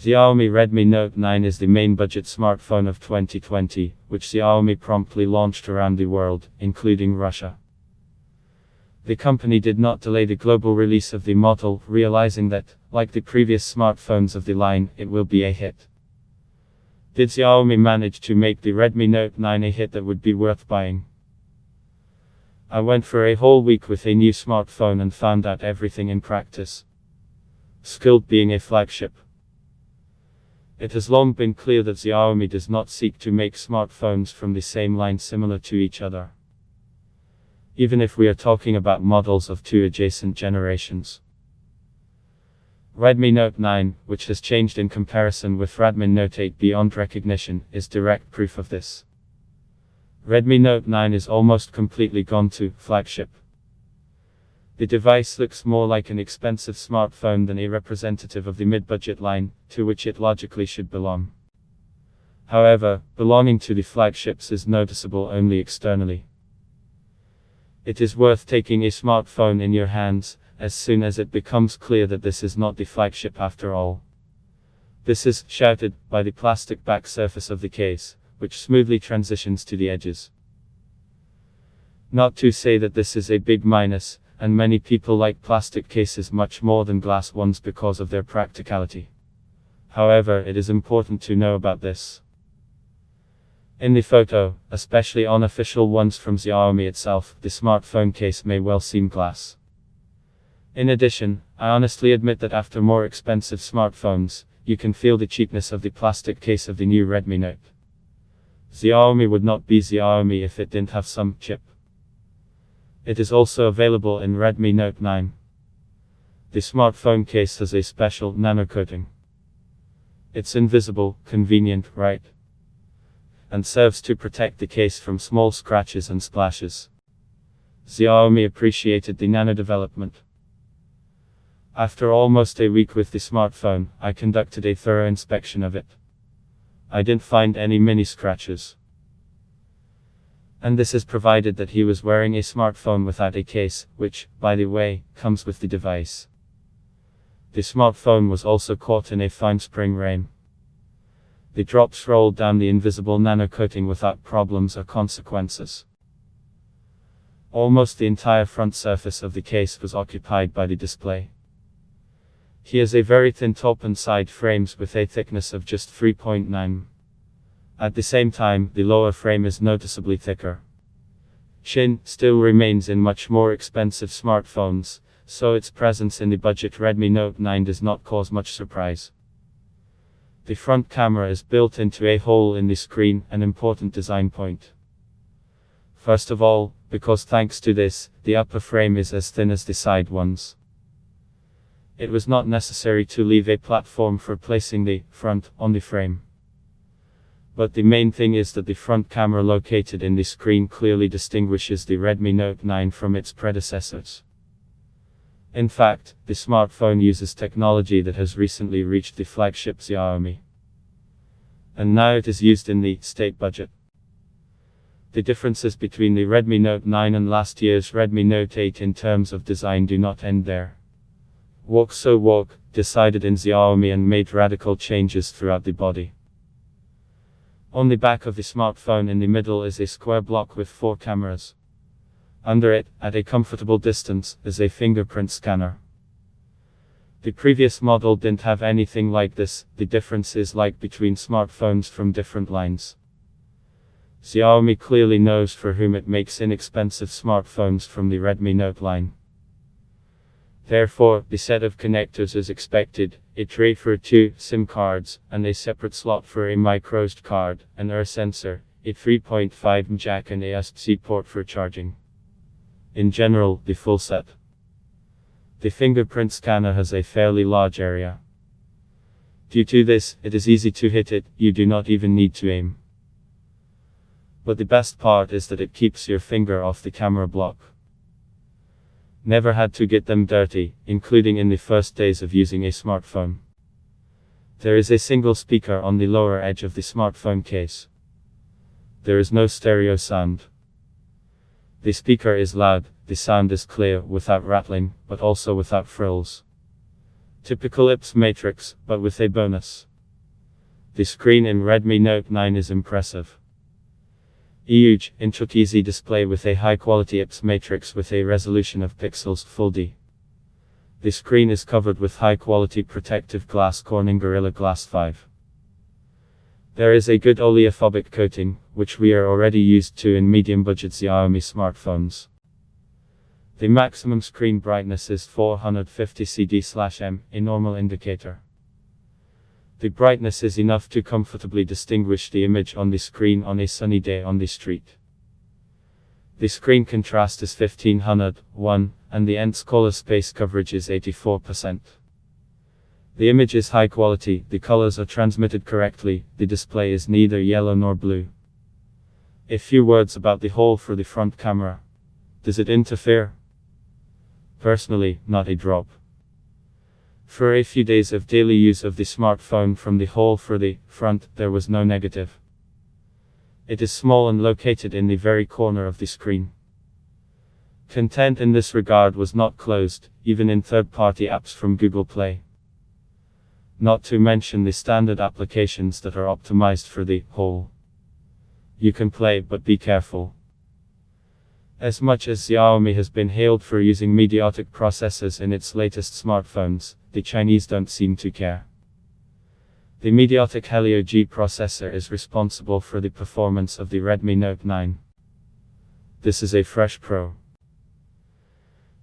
Xiaomi Redmi Note 9 is the main budget smartphone of 2020, which Xiaomi promptly launched around the world, including Russia. The company did not delay the global release of the model, realizing that, like the previous smartphones of the line, it will be a hit. Did Xiaomi manage to make the Redmi Note 9 a hit that would be worth buying? I went for a whole week with a new smartphone and found out everything in practice. Skilled being a flagship. It has long been clear that Xiaomi does not seek to make smartphones from the same line similar to each other, even if we are talking about models of two adjacent generations. Redmi Note 9, which has changed in comparison with Redmi Note 8 beyond recognition, is direct proof of this. Redmi Note 9 is almost completely gone to flagship. The device looks more like an expensive smartphone than a representative of the mid-budget line, to which it logically should belong. However, belonging to the flagships is noticeable only externally. It is worth taking a smartphone in your hands, as soon as it becomes clear that this is not the flagship after all. This is shouted by the plastic back surface of the case, which smoothly transitions to the edges. Not to say that this is a big minus, and many people like plastic cases much more than glass ones because of their practicality. However, it is important to know about this. In the photo, especially on official ones from Xiaomi itself, the smartphone case may well seem glass. In addition, I honestly admit that after more expensive smartphones, you can feel the cheapness of the plastic case of the new Redmi Note. Xiaomi would not be Xiaomi if it didn't have some chip. It is also available in Redmi Note 9. The smartphone case has a special nano coating. It's invisible, convenient, right? And serves to protect the case from small scratches and splashes. Xiaomi appreciated the nano development. After almost a week with the smartphone, I conducted a thorough inspection of it. I didn't find any mini scratches. And this is provided that he was wearing a smartphone without a case, which, by the way, comes with the device. The smartphone was also caught in a fine spring rain. The drops rolled down the invisible nano coating without problems or consequences. Almost the entire front surface of the case was occupied by the display. He has a very thin top and side frames with a thickness of just 3.9. At the same time, the lower frame is noticeably thicker. Chin still remains in much more expensive smartphones, so its presence in the budget Redmi Note 9 does not cause much surprise. The front camera is built into a hole in the screen, an important design point. First of all, because thanks to this, the upper frame is as thin as the side ones. It was not necessary to leave a platform for placing the front on the frame. But the main thing is that the front camera located in the screen clearly distinguishes the Redmi Note 9 from its predecessors. In fact, the smartphone uses technology that has recently reached the flagship Xiaomi. And now it is used in the state budget. The differences between the Redmi Note 9 and last year's Redmi Note 8 in terms of design do not end there. Walk so walk, decided in Xiaomi and made radical changes throughout the body. On the back of the smartphone in the middle is a square block with 4 cameras. Under it, at a comfortable distance, is a fingerprint scanner. The previous model didn't have anything like this. The difference is like between smartphones from different lines. Xiaomi clearly knows for whom it makes inexpensive smartphones from the Redmi Note line. Therefore, the set of connectors is expected, a tray for 2 SIM cards, and a separate slot for a microSD card, an air sensor, a 3.5mm jack and a USB-C port for charging. In general, the full set. The fingerprint scanner has a fairly large area. Due to this, it is easy to hit it, you do not even need to aim. But the best part is that it keeps your finger off the camera block. Never had to get them dirty, including in the first days of using a smartphone. There is a single speaker on the lower edge of the smartphone case. There is no stereo sound. The speaker is loud, the sound is clear, without rattling, but also without frills. Typical IPS matrix, but with a bonus. The screen in Redmi Note 9 is impressive. A huge, inch-easy display with a high-quality IPS matrix with a resolution of pixels Full D. The screen is covered with high-quality protective glass Corning Gorilla Glass 5. There is a good oleophobic coating, which we are already used to in medium-budget Xiaomi smartphones. The maximum screen brightness is 450 cd/m, a normal indicator. The brightness is enough to comfortably distinguish the image on the screen on a sunny day on the street. The screen contrast is 1500:1, and the ENT's color space coverage is 84%. The image is high quality, the colors are transmitted correctly, the display is neither yellow nor blue. A few words about the hole for the front camera. Does it interfere? Personally, not a drop. For a few days of daily use of the smartphone from the hole for the front, there was no negative. It is small and located in the very corner of the screen. Content in this regard was not closed, even in third-party apps from Google Play. Not to mention the standard applications that are optimized for the hole. You can play, but be careful. As much as Xiaomi has been hailed for using MediaTek processors in its latest smartphones, the Chinese don't seem to care. The MediaTek Helio G processor is responsible for the performance of the Redmi Note 9. This is a fresh pro.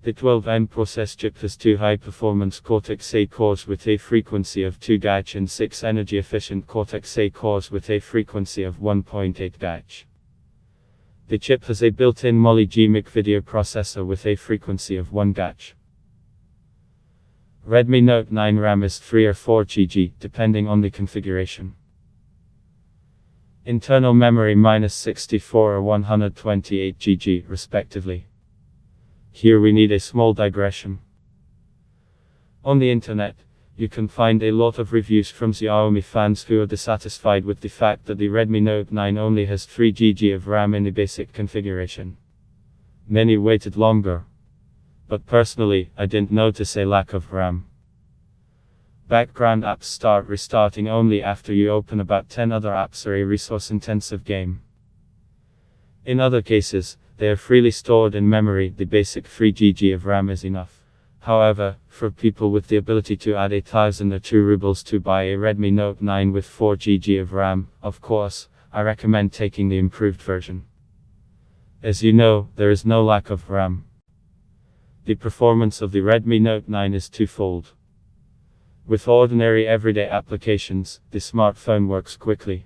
The 12N process chip has 2 high-performance Cortex-A cores with a frequency of 2 GHz and 6 energy-efficient Cortex-A cores with a frequency of 1.8 GHz. The chip has a built-in Mali GMIC video processor with a frequency of 1 GHz. Redmi Note 9 RAM is 3 or 4 GB, depending on the configuration. Internal memory -64 or 128 GB, respectively. Here we need a small digression. On the internet, you can find a lot of reviews from Xiaomi fans who are dissatisfied with the fact that the Redmi Note 9 only has 3 GB of RAM in the basic configuration. Many waited longer. But personally, I didn't notice a lack of RAM. Background apps start restarting only after you open about 10 other apps or a resource-intensive game. In other cases, they are freely stored in memory. The basic 3 GB of RAM is enough. However, for people with the ability to add 1,000 or 2 rubles to buy a Redmi Note 9 with 4 GB of RAM, of course, I recommend taking the improved version. As you know, there is no lack of RAM. The performance of the Redmi Note 9 is twofold. With ordinary everyday applications, the smartphone works quickly.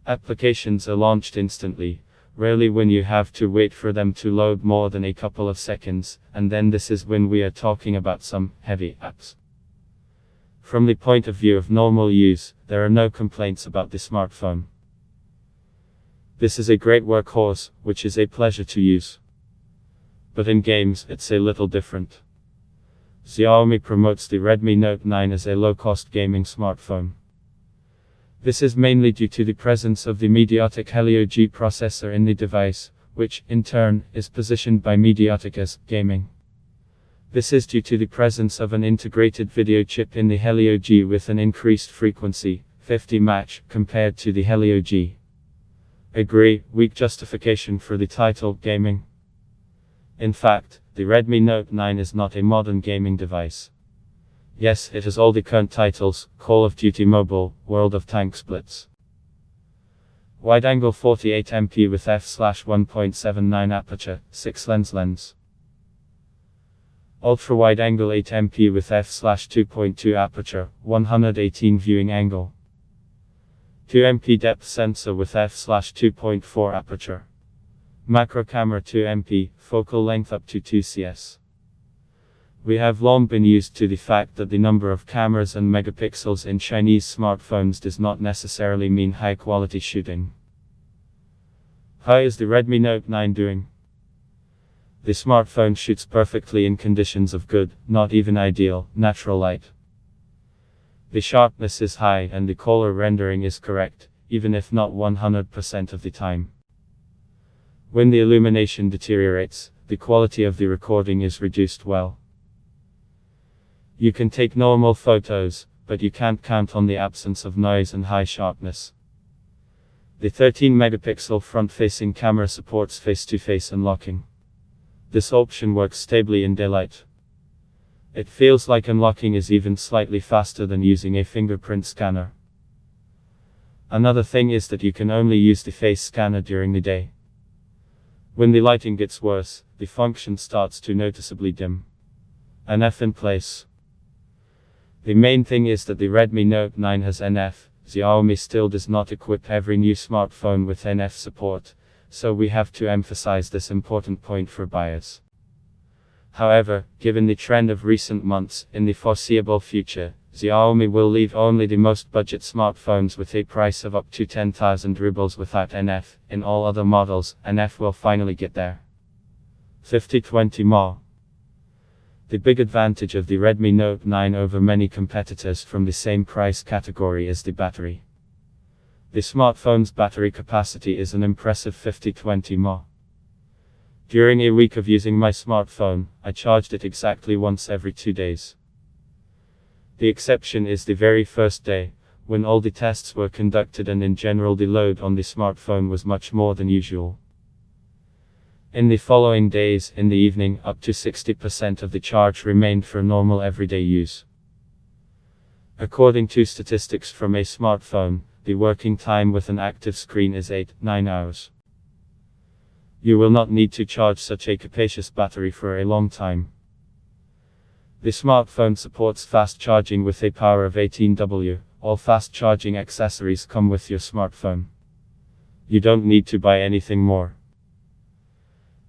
Applications are launched instantly, rarely when you have to wait for them to load more than a couple of seconds, and then this is when we are talking about some heavy apps. From the point of view of normal use, there are no complaints about the smartphone. This is a great workhorse, which is a pleasure to use. But in games, it's a little different. Xiaomi promotes the Redmi Note 9 as a low-cost gaming smartphone. This is mainly due to the presence of the MediaTek Helio G processor in the device, which, in turn, is positioned by MediaTek as gaming. This is due to the presence of an integrated video chip in the Helio G with an increased frequency, 50 Mach, compared to the Helio G. Agree, weak justification for the title gaming. In fact, the Redmi Note 9 is not a modern gaming device. Yes, it has all the current titles: Call of Duty Mobile, World of Tanks Blitz. Wide-angle 48MP with f/1.79 aperture, 6 lens. Ultra-wide-angle 8MP with f/2.2 aperture, 118 viewing angle. 2MP depth sensor with f/2.4 aperture. Macro camera 2MP, focal length up to 2 cs. We have long been used to the fact that the number of cameras and megapixels in Chinese smartphones does not necessarily mean high-quality shooting. How is the Redmi Note 9 doing? The smartphone shoots perfectly in conditions of good, not even ideal, natural light. The sharpness is high and the color rendering is correct, even if not 100% of the time. When the illumination deteriorates, the quality of the recording is reduced well. You can take normal photos, but you can't count on the absence of noise and high sharpness. The 13-megapixel front-facing camera supports face-to-face unlocking. This option works stably in daylight. It feels like unlocking is even slightly faster than using a fingerprint scanner. Another thing is that you can only use the face scanner during the day. When the lighting gets worse, the function starts to noticeably dim. NF in place. The main thing is that the Redmi Note 9 has NF. Xiaomi still does not equip every new smartphone with NF support, so we have to emphasize this important point for buyers. However, given the trend of recent months, in the foreseeable future, Xiaomi will leave only the most budget smartphones with a price of up to 10,000 rubles without NF. In all other models, NF will finally get there. 50-20 more. The big advantage of the Redmi Note 9 over many competitors from the same price category is the battery. The smartphone's battery capacity is an impressive 50-20 mAh. During a week of using my smartphone, I charged it exactly once every 2 days. The exception is the very first day, when all the tests were conducted and in general the load on the smartphone was much more than usual. In the following days, in the evening, up to 60% of the charge remained for normal everyday use. According to statistics from a smartphone, the working time with an active screen is 8-9 hours. You will not need to charge such a capacious battery for a long time. The smartphone supports fast charging with a power of 18W. All fast charging accessories come with your smartphone. You don't need to buy anything more.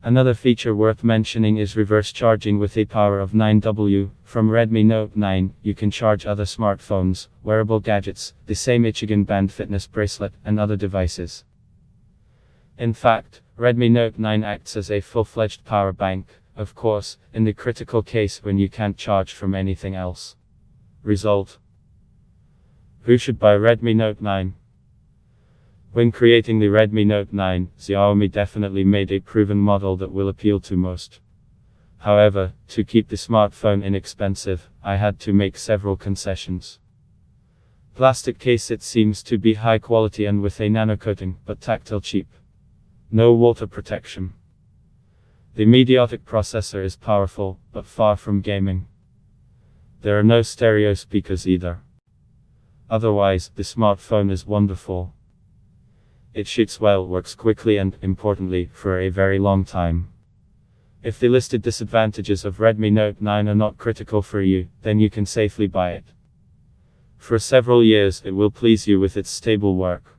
Another feature worth mentioning is reverse charging with a power of 9W. From Redmi Note 9, you can charge other smartphones, wearable gadgets, the same Ichigan Band fitness bracelet, and other devices. In fact, Redmi Note 9 acts as a full-fledged power bank, of course, in the critical case when you can't charge from anything else. Result: who should buy Redmi Note 9? When creating the Redmi Note 9, Xiaomi definitely made a proven model that will appeal to most. However, to keep the smartphone inexpensive, I had to make several concessions. Plastic case: it seems to be high quality and with a nano coating, but tactile cheap. No water protection. The Mediatek processor is powerful, but far from gaming. There are no stereo speakers either. Otherwise, the smartphone is wonderful. It shoots well, works quickly and, importantly, for a very long time. If the listed disadvantages of Redmi Note 9 are not critical for you, then you can safely buy it. For several years it will please you with its stable work.